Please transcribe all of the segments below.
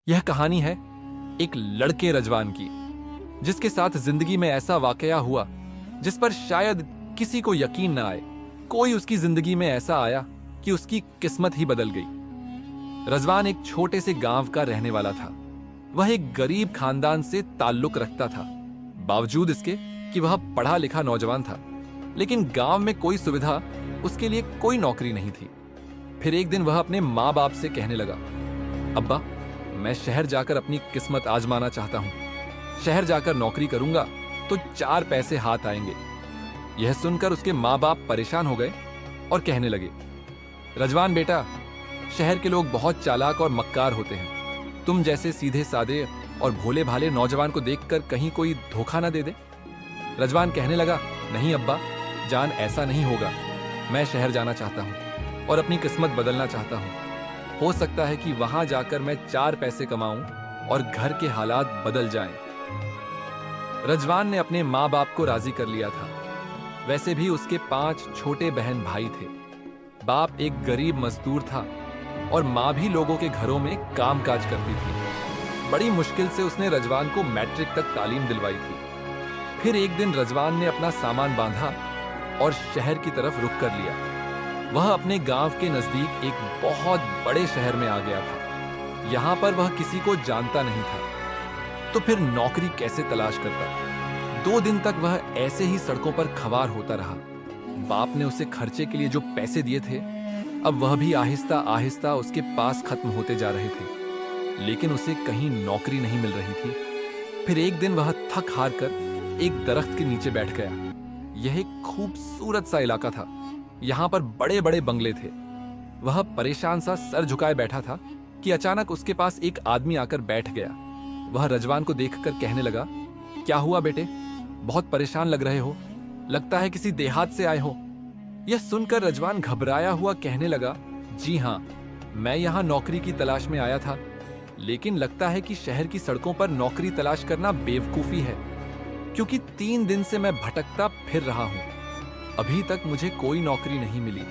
यह कहानी है एक लड़के रजवान की, जिसके साथ जिंदगी में ऐसा वाकया हुआ जिस पर शायद किसी को यकीन ना आए। कोई उसकी जिंदगी में ऐसा आया कि उसकी किस्मत ही बदल गई। रजवान एक छोटे से गांव का रहने वाला था। वह एक गरीब खानदान से ताल्लुक रखता था। बावजूद इसके कि वह पढ़ा लिखा नौजवान था, लेकिन गांव में कोई सुविधा उसके लिए कोई नौकरी नहीं थी। फिर एक दिन वह अपने माँ बाप से कहने लगा, अब्बा, मैं शहर जाकर अपनी किस्मत आजमाना चाहता हूँ। शहर जाकर नौकरी करूंगा तो 4 पैसे हाथ आएंगे। यह सुनकर उसके माँ बाप परेशान हो गए और कहने लगे, रजवान बेटा, शहर के लोग बहुत चालाक और मक्कार होते हैं। तुम जैसे सीधे सादे और भोले भाले नौजवान को देखकर कहीं कोई धोखा ना दे दे। रजवान कहने लगा, नहीं अब्बा जान, ऐसा नहीं होगा। मैं शहर जाना चाहता हूँ और अपनी किस्मत बदलना चाहता हूँ। हो सकता है कि वहां जाकर मैं 4 पैसे कमाऊं और घर के हालात बदल जाएं। रजवान ने अपने माँ बाप को राजी कर लिया था। वैसे भी उसके 5 छोटे बहन भाई थे। बाप एक गरीब मजदूर था और माँ भी लोगों के घरों में कामकाज करती थी। बड़ी मुश्किल से उसने रजवान को मैट्रिक तक तालीम दिलवाई थी। फिर एक दिन रजवान ने अपना सामान बांधा और शहर की तरफ रुख कर लिया। वह अपने गांव के नजदीक एक बहुत बड़े शहर में आ गया था। यहां पर वह किसी को जानता नहीं था, तो फिर नौकरी कैसे तलाश करता। 2 दिन तक वह ऐसे ही सड़कों पर खवार होता रहा। बाप ने उसे खर्चे के लिए जो पैसे दिए थे, अब वह भी आहिस्ता आहिस्ता उसके पास खत्म होते जा रहे थे, लेकिन उसे कहीं नौकरी नहीं मिल रही थी। फिर एक दिन वह थक हार कर एक दरख्त के नीचे बैठ गया। यह एक खूबसूरत सा इलाका था। यहाँ पर बड़े बड़े बंगले थे। वह परेशान सा सर झुकाए बैठा था कि अचानक उसके पास एक आदमी आकर बैठ गया। वह रजवान को देखकर कहने लगा, क्या हुआ बेटे, बहुत परेशान लग रहे हो, लगता है किसी देहात से आए हो। यह सुनकर रजवान घबराया हुआ कहने लगा, जी हाँ, मैं यहाँ नौकरी की तलाश में आया था, लेकिन लगता है कि शहर की सड़कों पर नौकरी तलाश करना बेवकूफी है, क्योंकि 3 दिन से मैं भटकता फिर रहा हूं। अभी तक मुझे कोई नौकरी नहीं मिली।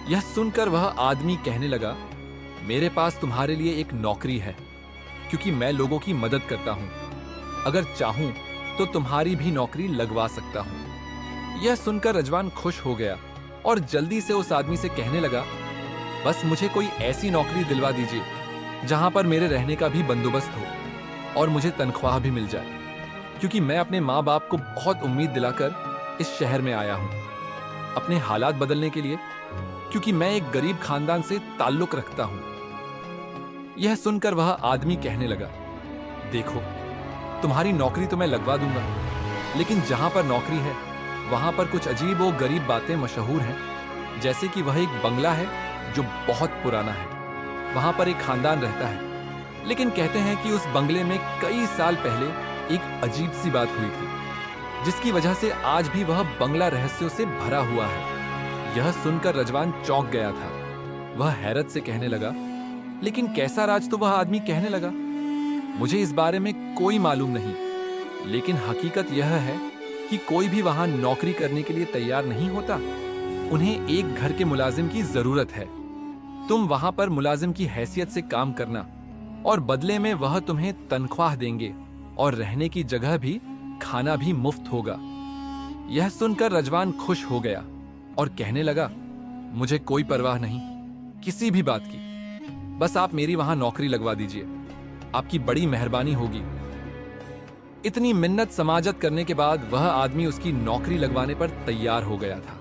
यह सुनकर वह आदमी कहने लगा, मेरे पास तुम्हारे लिए एक नौकरी है, क्योंकि मैं लोगों की मदद करता हूं। अगर चाहूं तो तुम्हारी भी नौकरी लगवा सकता हूं। यह सुनकर रजवान खुश हो गया और जल्दी से उस आदमी से कहने लगा, बस मुझे कोई ऐसी नौकरी दिलवा दीजिए जहां पर मेरे रहने का भी बंदोबस्त हो और मुझे तनख्वाह भी मिल जाए, क्योंकि मैं अपने माँ बाप को बहुत उम्मीद दिलाकर इस शहर में आया हूं, अपने हालात बदलने के लिए, क्योंकि मैं एक गरीब खानदान से ताल्लुक रखता हूं। यह सुनकर वह आदमी कहने लगा, देखो, तुम्हारी नौकरी तो मैं लगवा दूंगा, लेकिन जहां पर नौकरी है वहां पर कुछ अजीब और गरीब बातें मशहूर हैं। जैसे कि वह एक बंगला है जो बहुत पुराना है। वहां पर एक खानदान रहता है, लेकिन कहते हैं कि उस बंगले में कई साल पहले एक अजीब सी बात हुई थी, जिसकी वजह से आज भी वह बंगला रहस्यों से भरा हुआ है। यह सुनकर रजवान चौंक गया था। वह हैरत से कहने लगा, लेकिन कैसा राज? तो वह आदमी कहने लगा, मुझे इस बारे में कोई मालूम नहीं, लेकिन हकीकत यह है कि कोई भी वहां नौकरी करने के लिए तैयार नहीं होता। उन्हें एक घर के मुलाजिम की जरूरत है। तुम वहां पर मुलाजिम की हैसियत से काम करना और बदले में वह तुम्हें तनख्वाह देंगे और रहने की जगह भी, खाना भी मुफ्त होगा। यह सुनकर रजवान खुश हो गया और कहने लगा, मुझे कोई परवाह नहीं किसी भी बात की, बस आप मेरी वहां नौकरी लगवा दीजिए, आपकी बड़ी मेहरबानी होगी। इतनी मिन्नत समाजत करने के बाद वह आदमी उसकी नौकरी लगवाने पर तैयार हो गया था।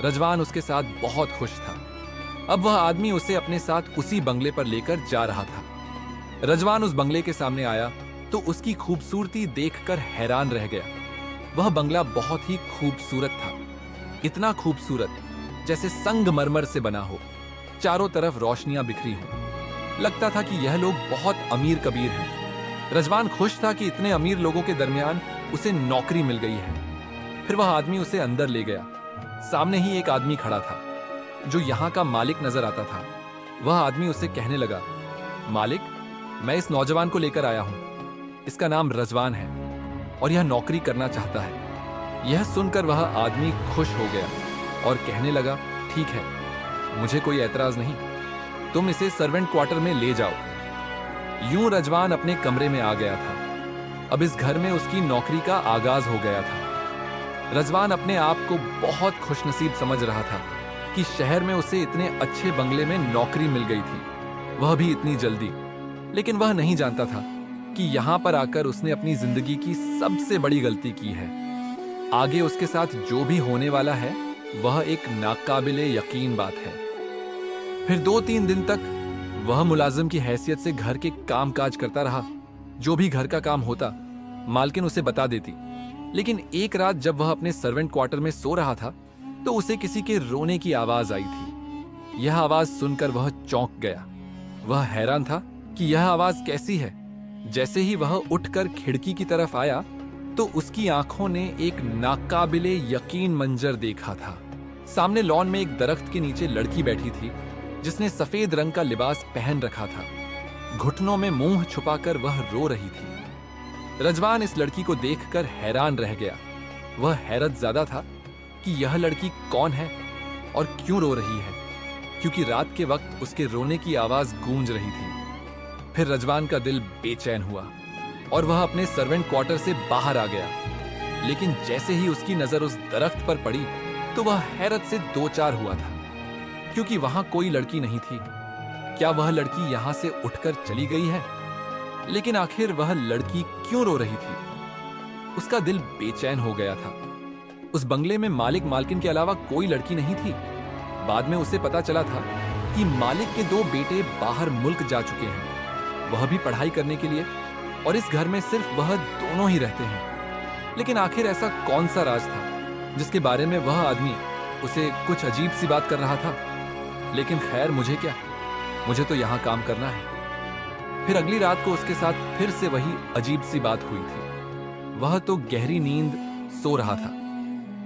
रजवान उसके साथ बहुत खुश था। अब वह आदमी उसे अपने साथ उसी बंगले पर लेकर जा रहा था। रजवान उस बंगले के सामने आया तो उसकी खूबसूरती देखकर हैरान रह गया। वह बंगला बहुत ही खूबसूरत था, इतना खूबसूरत जैसे संगमरमर से बना हो, चारों तरफ रोशनियां बिखरी हों। लगता था कि यह लोग बहुत अमीर कबीर हैं। रजवान खुश था कि इतने अमीर लोगों के दरमियान उसे नौकरी मिल गई है। फिर वह आदमी उसे अंदर ले गया। सामने ही एक आदमी खड़ा था जो यहाँ का मालिक नजर आता था। वह आदमी उसे कहने लगा, मालिक, मैं इस नौजवान को लेकर आया हूं। इसका नाम रजवान है और यह नौकरी करना चाहता है। यह सुनकर वह आदमी खुश हो गया और कहने लगा, ठीक है, मुझे कोई ऐतराज नहीं, तुम इसे सर्वेंट क्वार्टर में ले जाओ। यूं रजवान अपने कमरे में आ गया था। अब इस घर में उसकी नौकरी का आगाज हो गया था। रजवान अपने आप को बहुत खुशनसीब समझ रहा था कि शहर में उसे इतने अच्छे बंगले में नौकरी मिल गई थी, वह भी इतनी जल्दी। लेकिन वह नहीं जानता था कि यहां पर आकर उसने अपनी जिंदगी की सबसे बड़ी गलती की है। आगे उसके साथ जो भी होने वाला है वह एक नाकाबिले यकीन बात है। फिर 2-3 दिन तक वह मुलाजिम की हैसियत से घर के काम काज करता रहा। जो भी घर का काम होता मालकिन उसे बता देती। लेकिन एक रात जब वह अपने सर्वेंट क्वार्टर में सो रहा था तो उसे किसी के रोने की आवाज आई थी। यह आवाज सुनकर वह चौंक गया। वह हैरान था कि यह आवाज कैसी है। जैसे ही वह उठकर खिड़की की तरफ आया तो उसकी आंखों ने एक नाकाबिले यकीन मंजर देखा था। सामने लॉन में एक दरख्त के नीचे लड़की बैठी थी जिसने सफेद रंग का लिबास पहन रखा था। घुटनों में मुंह छुपाकर वह रो रही थी। रजवान इस लड़की को देखकर हैरान रह गया। वह हैरत ज्यादा था कि यह लड़की कौन है और क्यों रो रही है, क्योंकि रात के वक्त उसके रोने की आवाज गूंज रही थी। फिर रजवान का दिल बेचैन हुआ और वह अपने सर्वेंट क्वार्टर से बाहर आ गया। लेकिन जैसे ही उसकी नजर उस दरख्त पर पड़ी तो वह हैरत से दो चार हुआ था, क्योंकि वहां कोई लड़की नहीं थी। क्या वह लड़की यहां से उठकर चली गई है? लेकिन आखिर वह लड़की क्यों रो रही थी? उसका दिल बेचैन हो गया था। उस बंगले में मालिक मालकिन के अलावा कोई लड़की नहीं थी। बाद में उसे पता चला था कि मालिक के 2 बेटे बाहर मुल्क जा चुके हैं, वह भी पढ़ाई करने के लिए, और इस घर में सिर्फ वह दोनों ही रहते हैं। लेकिन आखिर ऐसा कौन सा राज था जिसके बारे में वह आदमी उसे कुछ अजीब सी बात कर रहा था? लेकिन खैर, मुझे क्या, मुझे तो यहां काम करना है। फिर अगली रात को उसके साथ फिर से वही अजीब सी बात हुई थी। वह तो गहरी नींद सो रहा था,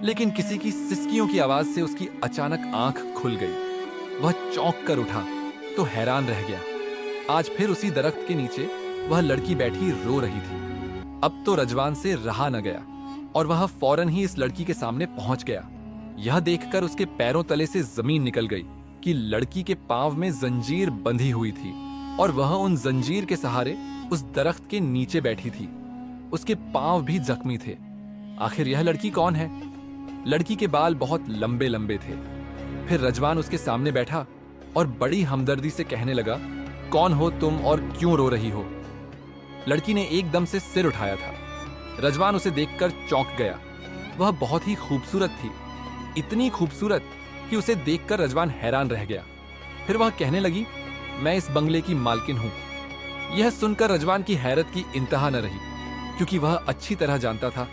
लेकिन किसी की सिसकियों की आवाज से उसकी अचानक आंख खुल गई। वह चौंक कर उठा तो हैरान रह गया। आज फिर उसी दरख्त के नीचे वह लड़की बैठी रो रही थी। अब तो रजवान से रहा न गया और वह फौरन ही इस लड़की के सामने पहुंच गया। यह देखकर उसके पैरों तले से जमीन निकल गई कि लड़की के पांव में जंजीर बंधी हुई थी और वह उन जंजीर के सहारे उस दरख्त के नीचे बैठी थी। उसके पांव भी जख्मी थे। आखिर यह लड़की कौन है? लड़की के बाल बहुत लंबे लंबे थे। फिर रजवान उसके सामने बैठा और बड़ी हमदर्दी से कहने लगा, कौन हो तुम और क्यों रो रही हो? लड़की ने एकदम से सिर उठाया था। रजवान उसे देखकर चौंक गया। वह बहुत ही खूबसूरत थी, इतनी खूबसूरत कि उसे देखकर रजवान हैरान रह गया। फिर वह कहने लगी, मैं इस बंगले की मालकिन हूं। यह सुनकर रजवान की हैरत की इंतहा न रही, क्योंकि वह अच्छी तरह जानता था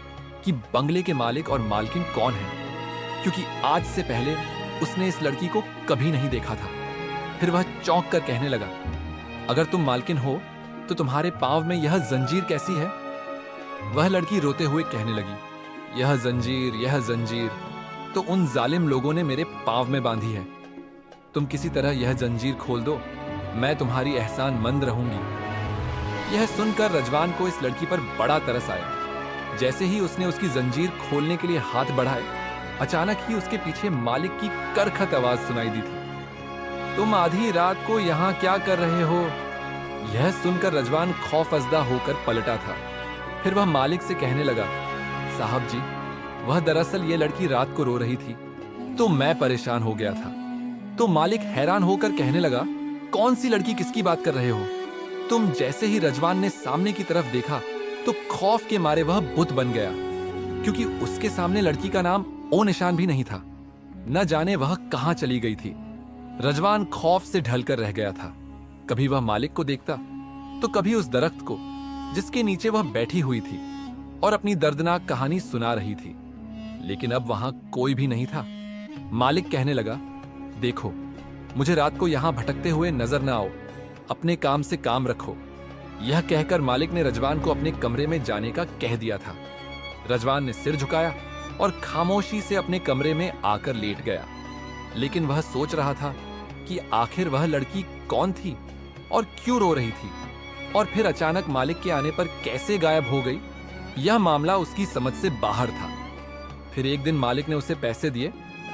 कि बंगले के मालिक और मालकिन कौन है, क्योंकि आज से पहले उसने इस लड़की को कभी नहीं देखा था। फिर वह चौंक कर कहने लगा, अगर तुम मालकिन हो तो तुम्हारे पांव में यह जंजीर कैसी है? वह लड़की रोते हुए कहने लगी, यह जंजीर तो उन जालिम लोगों ने मेरे पांव में बांधी है। तुम किसी तरह यह जंजीर खोल दो, मैं तुम्हारी एहसान मंद रहूंगी। यह सुनकर रजवान को इस लड़की पर बड़ा तरस आया। जैसे ही उसने उसकी जंजीर खोलने के लिए हाथ बढ़ाए, अचानक ही उसके पीछे मालिक की करखत आवाज सुनाई दी थी, तुम आधी रात को यहां क्या कर रहे हो? यह सुनकर रजवान खौफजदा होकर पलटा था। फिर वह मालिक से कहने लगा, साहब जी, वह दरअसल ये लड़की रात को रो रही थी तो मैं परेशान हो गया था। तो मालिक हैरान होकर कहने लगा, कौन सी लड़की, किसकी बात कर रहे हो तुम? जैसे ही रजवान ने सामने की तरफ देखा तो खौफ के मारे वह बुत बन गया, क्योंकि उसके सामने लड़की का नाम ओ निशान भी नहीं था। न जाने वह कहां चली गई थी। रजवान खौफ से ढलकर रह गया था। कभी वह मालिक को देखता तो कभी उस दरख्त को जिसके नीचे वह बैठी हुई थी और अपनी दर्दनाक कहानी सुना रही थी। लेकिन अब वहां कोई भी नहीं था। मालिक कहने लगा, देखो, मुझे रात को यहां भटकते हुए नजर न आओ, अपने काम से काम रखो। यह कहकर मालिक ने रजवान को अपने कमरे में जाने का कह दिया था। रजवान ने सिर झुकाया और खामोशी से अपने कमरे में आकर लेट गया। लेकिन वह सोच रहा था कि आखिर वह लड़की कौन थी और क्यों रो रही थी, और फिर अचानक मालिक के आने पर कैसे गायब हो गई, यह मामला उसकी समझ से बाहर था। फिर एक दिन मालिक ने उसे पैसे दिए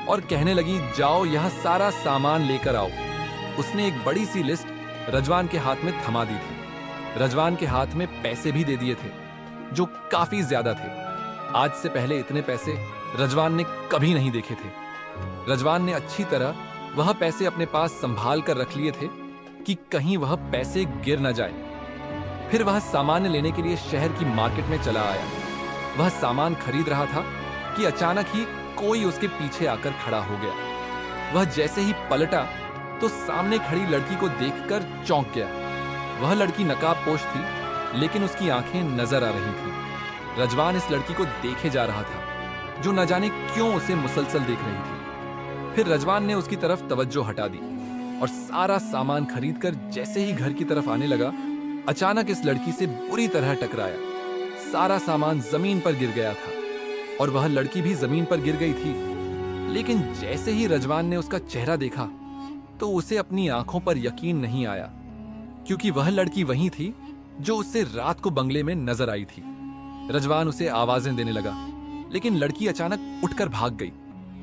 और कहने लगी, जाओ यह सारा सामान लेकर आओ। उसने एक बड़ी सी लिस्ट रजवान के हाथ में थमा दी थी। रजवान के हाथ में पैसे भी दे दिए थे, जो काफी ज्यादा थे। आज से पहले इतने पैसे रजवान ने कभी नहीं देखे थे। रजवान ने अच्छी तरह वह पैसे अपने पास संभाल कर रख लिए थे कि कहीं वह पैसे गिर न जाए। फिर वह सामान लेने के लिए शहर की मार्केट में चला आया। वह सामान खरीद रहा था कि अचानक ही कोई उसके पीछे आकर खड़ा हो गया। वह जैसे ही पलटा तो सामने खड़ी लड़की को देखकर चौंक गया। वह लड़की नकाबपोश थी, लेकिन उसकी आंखें नजर आ रही थी। रजवान इस लड़की को देखे जा रहा था, जो न जाने क्यों उसे मुसलसल देख रही थी। फिर रजवान ने उसकी तरफ तवज्जो हटा दी और सारा सामान खरीदकर जैसे ही घर की तरफ आने लगा, अचानक इस लड़की से बुरी तरह टकराया। सारा सामान जमीन पर गिर गया था और वह लड़की भी जमीन पर गिर गई थी। लेकिन जैसे ही रजवान ने उसका चेहरा देखा तो उसे अपनी आंखों पर यकीन नहीं आया, क्योंकि वह लड़की वही थी जो उससे रात को बंगले में नजर आई थी। रजवान उसे आवाजें देने लगा, लेकिन लड़की अचानक उठकर भाग गई।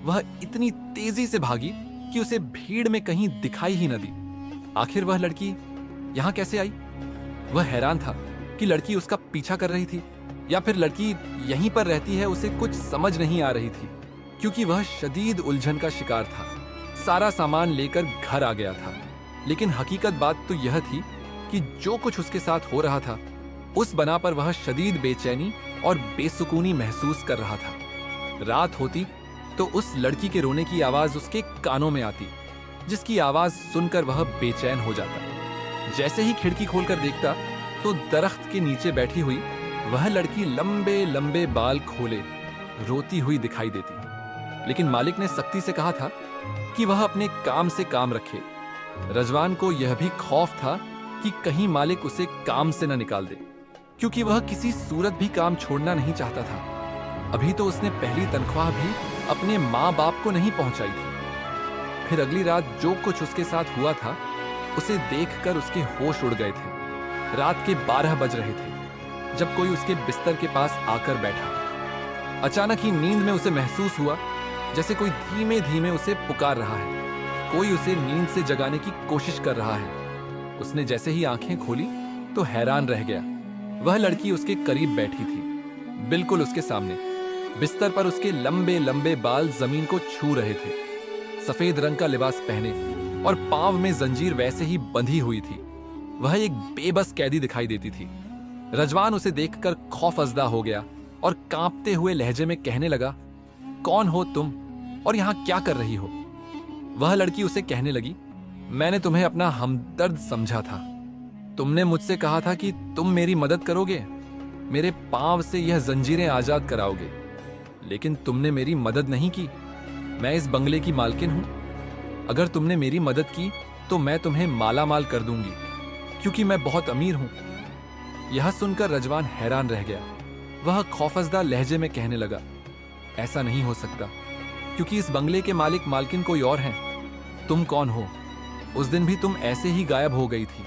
वह इतनी तेजी से भागी कि उसे भीड़ में कहीं दिखाई ही न दी। आखिर वह लड़की यहां कैसे आई? वह हैरान था कि लड़की उसका पीछा कर रही थी या फिर लड़की यहीं पर रहती है। उसे कुछ समझ नहीं आ रही थी, क्योंकि वह शदीद उलझन का शिकार था। सारा सामान लेकर घर आ गया था, लेकिन हकीकत बात तो यह थी कि जो कुछ उसके साथ हो रहा था, उस बना पर वह शदीद बेचैनी और बेसुकूनी महसूस कर रहा था। रात होती तो उस लड़की के रोने की आवाज उसके कानों में आती, जिसकी आवाज सुनकर वह बेचैन हो जाता। जैसे ही खिड़की खोलकर देखता तो दरख्त के नीचे बैठी हुई वह लड़की लंबे लंबे बाल खोले रोती हुई दिखाई देती। लेकिन मालिक ने सख्ती से कहा था कि वह अपने काम से काम रखे। रजवान को यह भी खौफ था कि कहीं मालिक उसे काम से न निकाल दे, क्योंकि वह किसी सूरत भी काम छोड़ना नहीं चाहता था। अभी तो उसने पहली तनख्वाह भी अपने माँ बाप को नहीं पहुंचाई थी। फिर अगली रात जो कुछ उसके साथ हुआ था, उसे देखकर उसके होश उड़ गए थे। रात के 12 बज रहे थे जब कोई उसके बिस्तर के पास आकर बैठा। अचानक ही नींद में उसे महसूस हुआ जैसे कोई धीमे धीमे उसे पुकार रहा है, कोई उसे नींद से जगाने की कोशिश कर रहा है। उसने जैसे ही आंखें खोली तो हैरान रह गया। वह लड़की उसके करीब बैठी थी, बिल्कुल उसके सामने। बिस्तर पर उसके लंबे लंबे बाल जमीन को छू रहे थे। सफेद रंग का लिबास पहने और पांव में जंजीर वैसे ही बंधी हुई थी। वह एक बेबस कैदी दिखाई देती थी। रजवान उसे देखकर खौफजदा हो गया और कांपते हुए लहजे में कहने लगा, कौन हो तुम और यहां क्या कर रही हो? वह लड़की उसे कहने लगी, मैंने तुम्हें अपना हमदर्द समझा था। तुमने मुझसे कहा था कि तुम मेरी मदद करोगे, मेरे पांव से यह जंजीरें आजाद कराओगे, लेकिन तुमने मेरी मदद नहीं की। मैं इस बंगले की मालकिन हूं। अगर तुमने मेरी मदद की तो मैं तुम्हें माला माल कर दूंगी, क्योंकि मैं बहुत अमीर हूं। यह सुनकर रजवान हैरान रह गया। वह खौफजदा लहजे में कहने लगा, ऐसा नहीं हो सकता, क्योंकि इस बंगले के मालिक मालकिन कोई और हैं। तुम कौन हो? उस दिन भी तुम ऐसे ही गायब हो गई थी।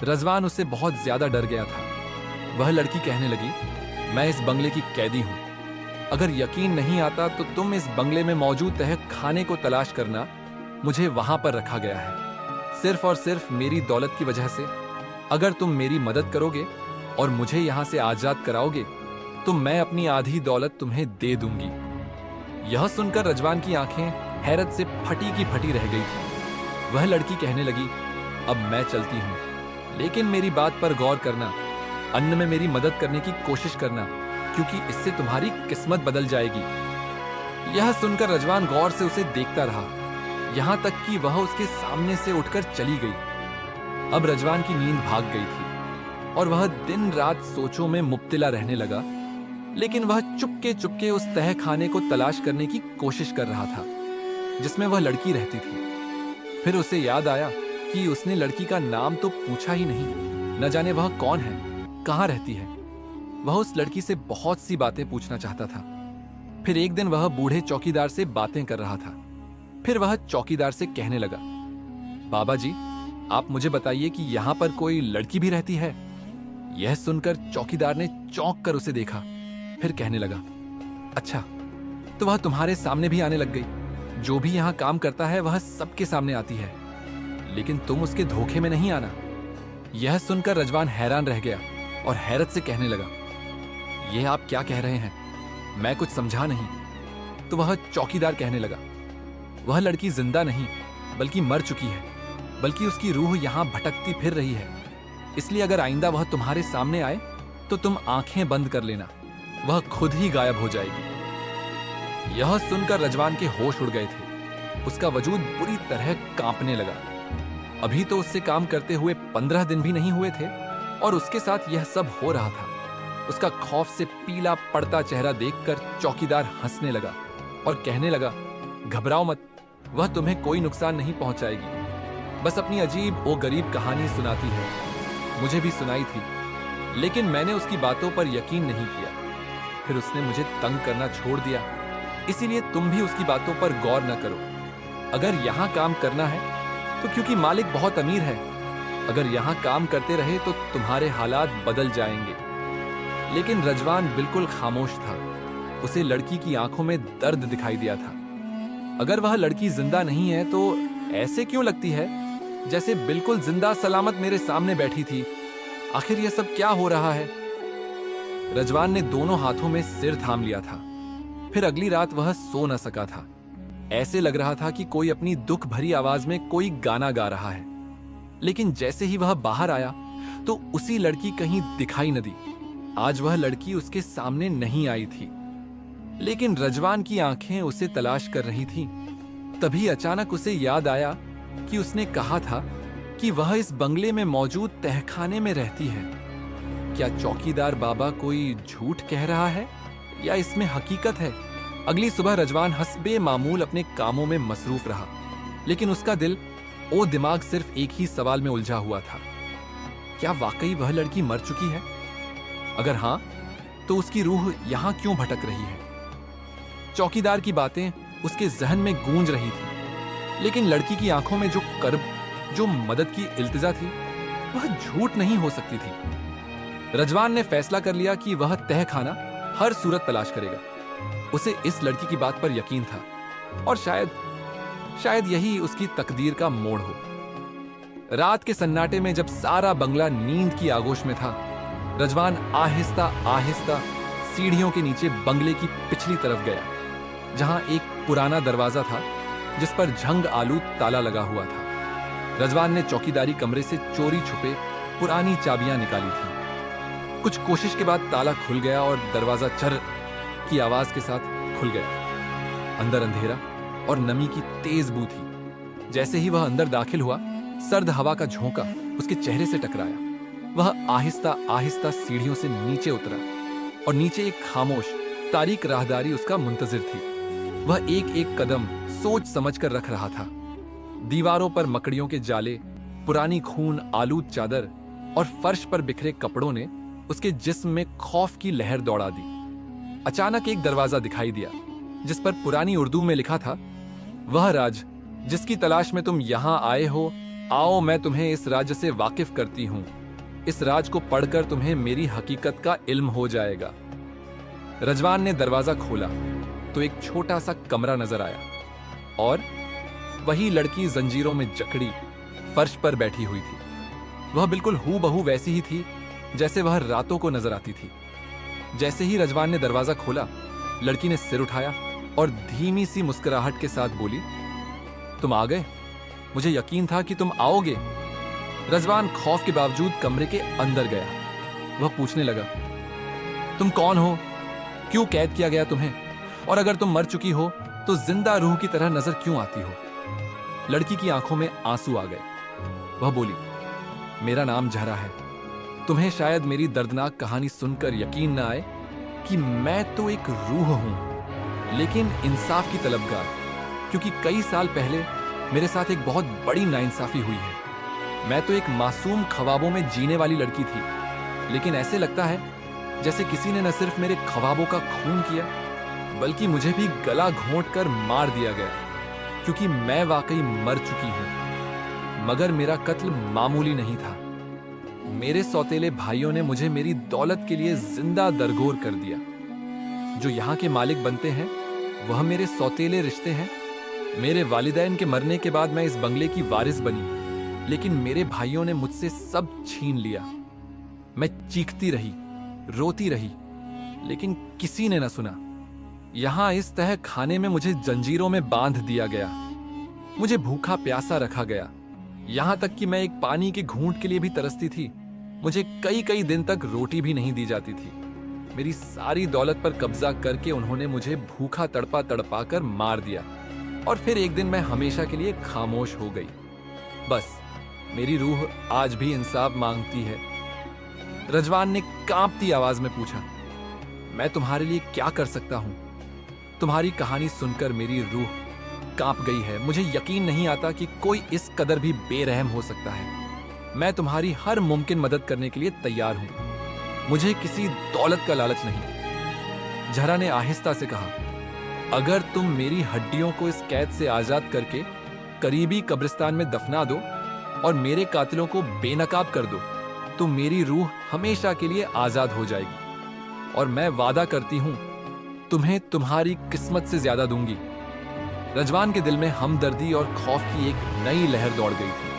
रजवान उससे बहुत ज्यादा डर गया था। वह लड़की कहने लगी, मैं इस बंगले की कैदी हूं। अगर यकीन नहीं आता तो तुम इस बंगले में मौजूद तह खाने को तलाश करना। मुझे वहां पर रखा गया है, सिर्फ और सिर्फ मेरी दौलत की वजह से। अगर तुम मेरी मदद करोगे और मुझे यहां से आजाद कराओगे तो मैं अपनी आधी दौलत तुम्हें दे दूंगी। यह सुनकर रजवान की आंखें हैरत से फटी की फटी रह गई थी। वह लड़की कहने लगी, अब मैं चलती हूं, लेकिन मेरी बात पर गौर करना। अन्न में मेरी मदद करने की कोशिश करना, क्योंकि इससे तुम्हारी किस्मत बदल जाएगी। यह सुनकर रजवान गौर से उसे देखता रहा, यहां तक कि वह उसके सामने से उठकर चली गई। अब रजवान की नींद भाग गई थी और वह दिन रात सोचों में मुब्तिला रहने लगा। लेकिन वह चुपके चुपके उस तह खाने को तलाश करने की कोशिश कर रहा था जिसमें वह लड़की रहती थी। फिर उसे याद आया कि उसने लड़की का नाम तो पूछा ही नहीं। न जाने वह कौन है, कहां रहती है। वह उस लड़की से बहुत सी बातें पूछना चाहता था। फिर एक दिन वह बूढ़े चौकीदार से बातें कर रहा था। फिर वह चौकीदार से कहने लगा, बाबा जी, आप मुझे बताइए कि यहां पर कोई लड़की भी रहती है? यह सुनकर चौकीदार ने चौंक कर उसे देखा, फिर कहने लगा, अच्छा, तो वह तुम्हारे सामने भी आने लग गई। जो भी यहां काम करता है वह सबके सामने आती है, लेकिन तुम उसके धोखे में नहीं आना। यह सुनकर रजवान हैरान रह गया और हैरत से कहने लगा, यह आप क्या कह रहे हैं? मैं कुछ समझा नहीं। तो वह चौकीदार कहने लगा, वह लड़की जिंदा नहीं बल्कि मर चुकी है, बल्कि उसकी रूह यहां भटकती फिर रही है। इसलिए अगर आइंदा वह तुम्हारे सामने आए तो तुम आंखें बंद कर लेना, वह खुद ही गायब हो जाएगी। यह सुनकर रजवान के होश उड़ गए थे। उसका वजूद बुरी तरह कांपने लगा। अभी तो उससे काम करते हुए 15 दिन भी नहीं हुए थे और उसके साथ यह सब हो रहा था। उसका खौफ से पीला पड़ता चेहरा देखकर चौकीदार हंसने लगा और कहने लगा, घबराओ मत, वह तुम्हें कोई नुकसान नहीं पहुंचाएगी, बस अपनी अजीब ओ गरीब कहानी सुनाती है। मुझे भी सुनाई थी, लेकिन मैंने उसकी बातों पर यकीन नहीं किया। फिर उसने मुझे तंग करना छोड़ दिया, इसीलिए तुम भी उसकी बातों पर गौर न करो। अगर यहां काम करना है तो क्योंकि मालिक बहुत अमीर है, अगर यहां काम करते रहे तो तुम्हारे हालात बदल जाएंगे। लेकिन रजवान बिल्कुल खामोश था। उसे लड़की की आंखों में दर्द दिखाई दिया था। अगर वह लड़की जिंदा नहीं है तो ऐसे क्यों लगती है जैसे बिल्कुल जिंदा सलामत मेरे सामने बैठी थी? आखिर यह सब क्या हो रहा है? रजवान ने दोनों हाथों में सिर थाम लिया था। फिर अगली रात वह सो न सका था। ऐसे लग रहा था कि कोई अपनी दुख भरी आवाज में कोई गाना गा रहा है। लेकिन जैसे ही वह बाहर आया तो उसी लड़की कहीं दिखाई न दी। आज वह लड़की उसके सामने नहीं आई थी, लेकिन रजवान की आंखें उसे तलाश कर रही थीं। तभी अचानक उसे याद आया कि उसने कहा था कि वह इस बंगले में मौजूद तहखाने में रहती है। क्या चौकीदार बाबा कोई झूठ कह रहा है या इसमें हकीकत है? अगली सुबह रजवान हस्बे मामूल अपने कामों में मसरूफ रहा, लेकिन उसका दिल ओ दिमाग सिर्फ एक ही सवाल में उलझा हुआ था, क्या वाकई वह लड़की मर चुकी है? अगर हां, तो उसकी रूह यहां क्यों भटक रही है? चौकीदार की बातें उसके जहन में गूंज रही थी, लेकिन लड़की की आंखों में जो कर्ब, जो मदद की इल्तिजा थी, वह झूठ नहीं हो सकती थी। रजवान ने फैसला कर लिया कि वह तहखाना हर सूरत तलाश करेगा। उसे इस लड़की की बात पर यकीन था और शायद यही उसकी तकदीर का मोड़ हो। रात के सन्नाटे में जब सारा बंगला नींद की आगोश में था, रजवान आहिस्ता आहिस्ता सीढ़ियों के नीचे बंगले की पिछली तरफ गया, जहां एक पुराना दरवाजा था जिस पर झंग आलूद ताला लगा हुआ था। रजवान ने चौकीदारी कमरे से चोरी छुपे पुरानी चाबियां निकाली थी। कुछ कोशिश के बाद ताला खुल गया और दरवाजा चर की आवाज के साथ खुल गया। अंदर अंधेरा और नमी की तेज बू थी। जैसे ही वह अंदर दाखिल हुआ, सर्द हवा का झोंका उसके चेहरे से टकराया। वह आहिस्ता आहिस्ता सीढ़ियों से नीचे उतरा और नीचे एक खामोश तारीक राहदारी उसका मुंतजिर थी। वह एक एक कदम सोच समझ कर रख रहा था। दीवारों पर मकड़ियों के जाले, पुरानी खून आलूद चादर और फर्श पर बिखरे कपड़ों ने उसके जिस्म में खौफ की लहर दौड़ा दी। अचानक एक दरवाजा दिखाई दिया जिस पर पुरानी उर्दू में लिखा था, वह राज जिसकी तलाश में तुम यहां आए हो, आओ मैं तुम्हें इस राज से वाकिफ करती हूं। इस राज को पढ़कर तुम्हें मेरी हकीकत का इल्म हो जाएगा। रजवान ने दरवाजा खोला तो एक छोटा सा कमरा नजर आया और वही लड़की जंजीरों में जकड़ी फर्श पर बैठी हुई थी। वह बिल्कुल हूबहू वैसी ही थी जैसे वह रातों को नजर आती थी। जैसे ही रजवान ने दरवाजा खोला, लड़की ने सिर उठाया और धीमी सी मुस्कुराहट के साथ बोली, तुम आ गए? मुझे यकीन था कि तुम आओगे। रजवान खौफ के बावजूद कमरे के अंदर गया। वह पूछने लगा, तुम कौन हो? क्यों कैद किया गया तुम्हें? और अगर तुम मर चुकी हो तो जिंदा रूह की तरह नजर क्यों आती हो? लड़की की आंखों में आंसू आ गए। वह बोली, मेरा नाम जहरा है। तुम्हें शायद मेरी दर्दनाक कहानी सुनकर यकीन न आए कि मैं तो एक रूह हूं, लेकिन इंसाफ की तलबगार, क्योंकि कई साल पहले मेरे साथ एक बहुत बड़ी नाइंसाफी हुई है। मैं तो एक मासूम ख्वाबों में जीने वाली लड़की थी, लेकिन ऐसे लगता है जैसे किसी ने न सिर्फ मेरे ख्वाबों का खून किया, बल्कि मुझे भी गला घोंट कर मार दिया गया, क्योंकि मैं वाकई मर चुकी हूं। मगर मेरा कत्ल मामूली नहीं था। मेरे सौतेले भाइयों ने मुझे मेरी दौलत के लिए जिंदा दरगोर कर दिया। जो यहाँ के मालिक बनते हैं वह मेरे सौतेले रिश्ते हैं। मेरे वालिदैन के मरने के बाद मैं इस बंगले की वारिस बनी, लेकिन मेरे भाइयों ने मुझसे सब छीन लिया। मैं चीखती रही, रोती रही, लेकिन किसी ने न सुना। यहां इस तह खाने में मुझे जंजीरों में बांध दिया गया। मुझे भूखा प्यासा रखा गया, यहां तक कि मैं एक पानी के घूंट के लिए भी तरसती थी। मुझे कई कई दिन तक रोटी भी नहीं दी जाती थी। मेरी सारी दौलत पर कब्जा करके उन्होंने मुझे भूखा तड़पा तड़पा कर मार दिया, और फिर एक दिन मैं हमेशा के लिए खामोश हो गई। बस मेरी रूह आज भी इंसाफ मांगती है। रजवान ने कांपती आवाज में पूछा, मैं तुम्हारे लिए क्या कर सकता हूं? तुम्हारी कहानी सुनकर मेरी रूह कांप गई है। मुझे यकीन नहीं आता कि कोई इस कदर भी बेरहम हो सकता है। मैं तुम्हारी हर मुमकिन मदद करने के लिए तैयार हूं। मुझे किसी दौलत का लालच नहीं। जहरा ने आहिस्ता से कहा, अगर तुम मेरी हड्डियों को इस कैद से आजाद करके करीबी कब्रिस्तान में दफना दो और मेरे कातिलों को बेनकाब कर दो, तो मेरी रूह हमेशा के लिए आजाद हो जाएगी। और मैं वादा करती हूं, तुम्हें तुम्हारी किस्मत से ज्यादा दूंगी। रजवान के दिल में हमदर्दी और खौफ की एक नई लहर दौड़ गई थी।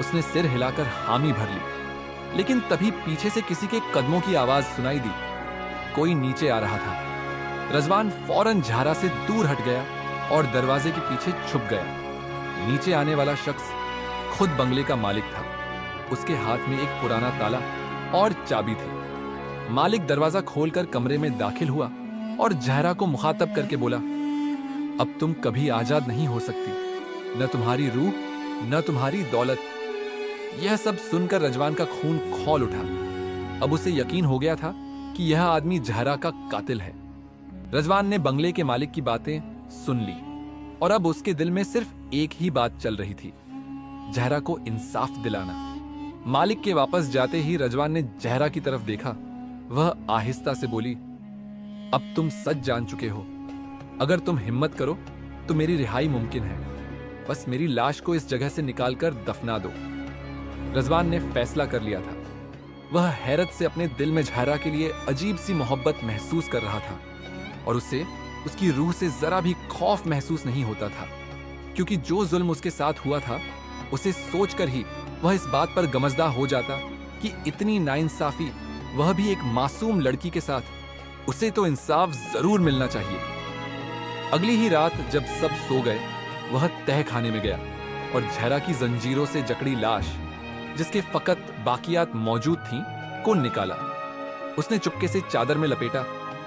उसने सिर हिलाकर हामी भर ली, लेकिन तभी पीछे से किसी के कदमों की आवाज सुनाई दी। कोई नीचे आ रहा था। रजवान फौरन झारा से दूर हट गया और दरवाजे के पीछे छुप गया। नीचे आने वाला शख्स खुद बंगले का मालिक था। उसके हाथ में एक पुराना ताला और चाबी थी। मालिक दरवाजा खोलकर कमरे में दाखिल हुआ और जहरा को मुखातब करके बोला, अब तुम कभी आजाद नहीं हो सकती, न तुम्हारी रूह न तुम्हारी दौलत। यह सब सुनकर रजवान का खून खौल उठा। अब उसे यकीन हो गया था कि यह आदमी जहरा का कातिल है। रजवान ने बंगले के मालिक की बातें सुन ली और अब उसके दिल में सिर्फ एक ही बात चल रही थी, जहरा को इंसाफ दिलाना। मालिक के वापस जाते ही रजवान ने जहरा की तरफ देखा। वह आहिस्ता से बोली, अब तुम सच जान चुके हो। अगर तुम हिम्मत करो तो मेरी रिहाई मुमकिन है। बस मेरी लाश को इस जगह से निकालकर दफना दो। रजवान ने फैसला कर लिया था। वह हैरत से अपने दिल में जहरा के लिए अजीब सी मोहब्बत महसूस कर रहा था और उसे उसकी रूह से जरा भी खौफ महसूस नहीं होता था, क्योंकि जो जुल्म उसके साथ हुआ था उसे सोचकर ही वह इस बात पर गमजदा हो जाता कि इतनी नाइंसाफी, वह भी एक मासूम लड़की के साथ। उसे तो इंसाफ जरूर मिलना चाहिए। अगली ही रात जब सब सो गए, वह तह खाने में गया और जहरा की जंजीरों से जकड़ी लाश, जिसके फकत बाकियात मौजूद थीं, को निकाला। उसने चुपके से चादर में लपेटा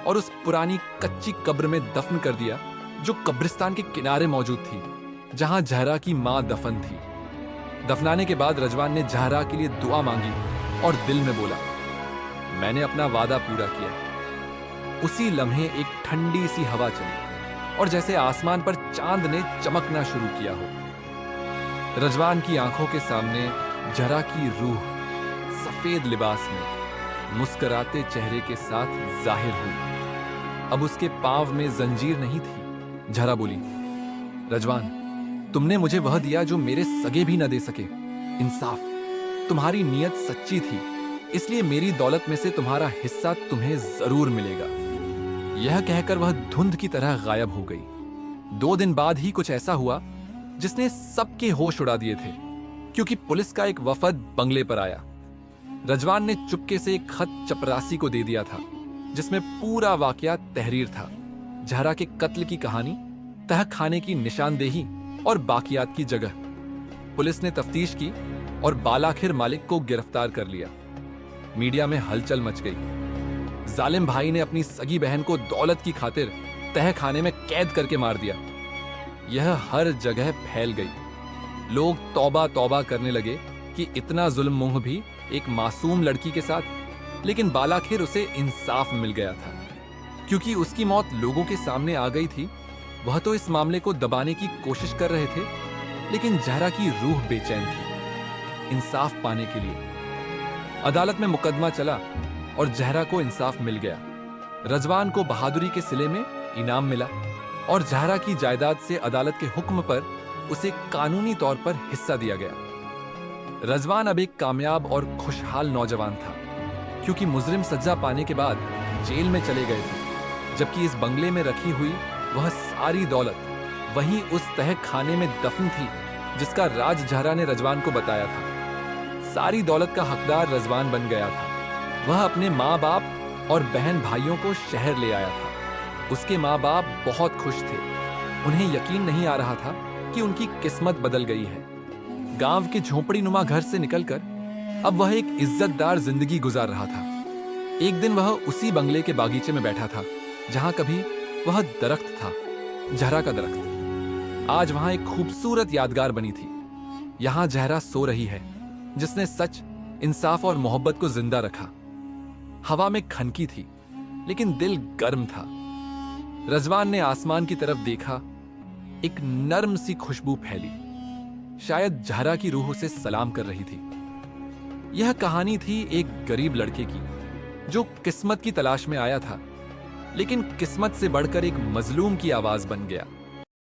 और उस पुरानी कच्ची कब्र में दफन कर दिया, जो कब्रिस्तान के किनारे मौजूद थी, जहां जहरा की मां दफन थी। दफनाने के बाद रजवान ने जहरा के लिए दुआ मांगी और दिल में बोला, मैंने अपना वादा पूरा किया। उसी लम्हे एक ठंडी सी हवा चली और जैसे आसमान पर चांद ने चमकना शुरू किया हो। रजवान की आंखों के सामने जहरा की रूह सफेद लिबास में मुस्कुराते चेहरे के साथ जाहिर हुई। अब उसके पांव में जंजीर नहीं थी। जहरा बोली, रजवान, तुमने मुझे वह दिया जो मेरे सगे भी न दे सके, इंसाफ। तुम्हारी नीयत सच्ची थी, इसलिए मेरी दौलत में से तुम्हारा हिस्सा तुम्हें जरूर मिलेगा। यह कहकर वह धुंध की तरह गायब हो गई। 2 दिन बाद ही कुछ ऐसा हुआ जिसने सबके होश उड़ा दिए थे, क्योंकि पुलिस का एक वफद बंगले पर आया। रजवान ने चुपके से एक खत चपरासी को दे दिया था, जिसमें पूरा वाकया तहरीर था। जहरा के कत्ल की कहानी, तह खाने की निशानदेही और बाकियात की जगह। पुलिस ने तफ्तीश की और बालाखिर मालिक को गिरफ्तार कर लिया। मीडिया में हलचल मच गई। जालिम भाई ने अपनी सगी बहन को दौलत की खातिर तह खाने में कैद करके मार दिया। यह हर जगह फैल गई। लोग तौबा तौबा करने लगे कि इतना जुल्म मुंह भी एक मासूम लड़की के साथ। लेकिन बालाखिर उसे इंसाफ मिल गया था, क्योंकि उसकी मौत लोगों के सामने आ गई थी। वह तो इस मामले को दबाने की कोशिश कर रहे थे, लेकिन जहरा की रूह बेचैन थी इंसाफ पाने के लिए। अदालत में मुकदमा चला और जहरा को इंसाफ मिल गया। रजवान को बहादुरी के सिले में इनाम मिला और जहरा की जायदाद से अदालत के हुक्म पर उसे कानूनी तौर पर हिस्सा दिया गया। रजवान अब एक कामयाब और खुशहाल नौजवान था, क्योंकि मुजरिम सजा पाने के बाद जेल में चले गए थे, जबकि इस बंगले में रखी हुई वह सारी दौलत वहीं उस तह खाने में दफन थी, जिसका राज जहरा ने रजवान को बताया था। सारी दौलत का हकदार रजवान बन गया था। वह अपने माँ बाप और बहन भाइयों को शहर ले आया था। उसके माँ बाप बहुत खुश थे। उन्हें यकीन नहीं आ रहा था कि उनकी किस्मत बदल गई है। गांव के झोपड़ी नुमा घर से निकलकर अब वह एक इज्जतदार जिंदगी गुजार रहा था। एक दिन वह उसी बंगले के बागीचे में बैठा था जहां कभी वह दरख्त था, जहरा का दरख्त। आज वहां एक खूबसूरत यादगार बनी थी। यहां जहरा सो रही है, जिसने सच, इंसाफ और मोहब्बत को जिंदा रखा। हवा में खनकी थी, लेकिन दिल गर्म था। रजवान ने आसमान की तरफ देखा। एक नर्म सी खुशबू फैली। शायद जहरा की रूह उसे सलाम कर रही थी। यह कहानी थी एक गरीब लड़के की जो किस्मत की तलाश में आया था, लेकिन किस्मत से बढ़कर एक मजलूम की आवाज बन गया।